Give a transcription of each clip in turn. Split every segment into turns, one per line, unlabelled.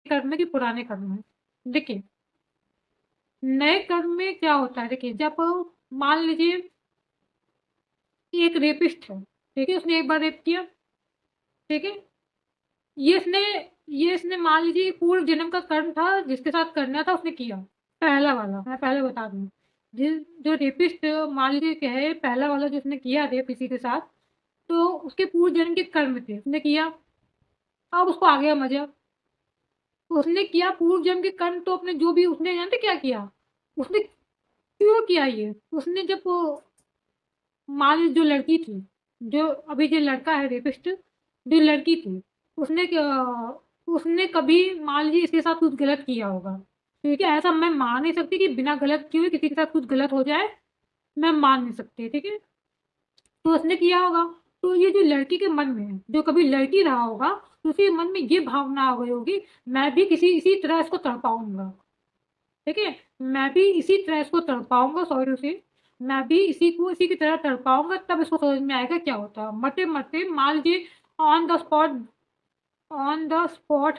कर्म है कि पुराने कर्म है। देखिए, नए कर्म में क्या होता है, देखिए जब मान लीजिए एक रेपिस्ट है, ठीक है, उसने एक बार रेप किया, ठीक है, ये इसने ये इसने मान लीजिए पूर्व जन्म का कर्म था, जिसके साथ करना था उसने किया, पहला वाला मैं पहले बता दूं। जिस जो रेपिस्ट मान लीजिए कहे, पहला वाला जो उसने किया रेप किसी के साथ, तो उसके पूर्व जन्म के कर्म थे, उसने किया। अब उसको आ गया मजा, उसने किया पूर्व जन्म के कर्म, तो अपने जो भी उसने जानते क्या किया, उसने क्यों किया ये, उसने जब मान लीजिए जो लड़की थी, जो अभी जो लड़का है रेपिस्ट, जो लड़की थी, उसने उसने कभी मान लीजिए इसके साथ कुछ गलत किया होगा, ठीक है, ऐसा मैं मान नहीं सकती कि बिना गलत किए हुए किसी के साथ कुछ गलत हो जाए, मैं मान नहीं सकती, ठीक है, तो उसने किया होगा। तो ये जो लड़की के मन में है, जो कभी लड़की रहा होगा, तो उसके मन में ये भावना आ गई होगी, मैं भी किसी इसी तरह इसको तड़पाऊंगा, ठीक है, मैं भी इसी तरह इसको तड़पाऊंगा, सॉरी उसे, मैं भी इसी को इसी की तरह तड़पाऊंगा, तब इसको समझ में आएगा क्या होता है। मरते मरते मान लीजिए on the spot, on the spot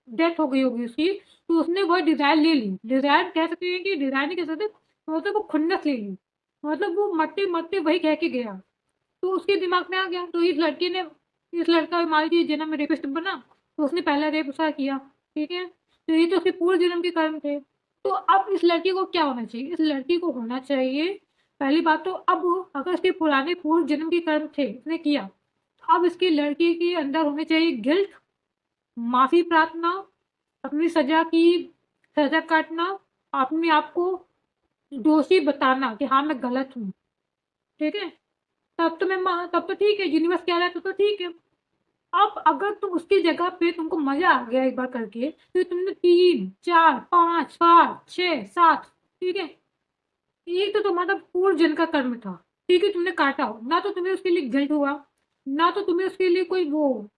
death हो गई होगी उसकी, तो उसने वह डिजायर ले ली, डिजायर कह सकते हैं कि डिजायर नहीं कह सकते, मतलब वो खुन्नस ले ली, मतलब वो मरते मरते वही कह के गया, तो उसके दिमाग में आ गया। तो इस लड़के ने, इस लड़का मान लीजिए जन्म में रेपिस्ट बना, तो उसने पहला रेप उसका किया, ठीक है, तो ये तो उसके पूर्व जन्म के कर्म थे। तो अब इस लड़की को क्या होना चाहिए, इस लड़की को होना चाहिए, पहली बात तो अब अगर इसके पुराने पूर्व जन्म के कर्म थे, इसने किया, तो अब इसकी लड़की के अंदर होने चाहिए गिल्ट, माफी प्रार्थना, अपनी सजा काटना, अपने आप को दोषी बताना कि हाँ मैं गलत हूँ, ठीक है, तब तो ठीक है, यूनिवर्स कह रहा है तो ठीक है। अब अगर तुम उसकी जगह पे तुमको मजा आ गया एक बार करके, तो तुमने 3 4 5 6 7, ठीक है, ये तो तुम्हारा पूर्व जन्म का कर्म था, ठीक है, तुमने काटा हो ना, तो तुम्हें उसके लिए गिल्ट हुआ, ना तो तुम्हें उसके लिए कोई वो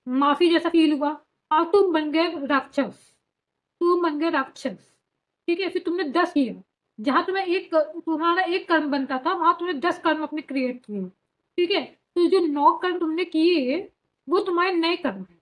माफी जैसा फील हुआ, और तुम बन गए राक्षस, तुम बन गए राक्षस, ठीक है, फिर तुमने 10 किया, जहां तुम्हारा एक कर्म बनता था, वहां तुमने 10 कर्म अपने क्रिएट किए, ठीक है, तो जो 9 कर्म तुमने किए, वो तुम्हारे नए कर्म है,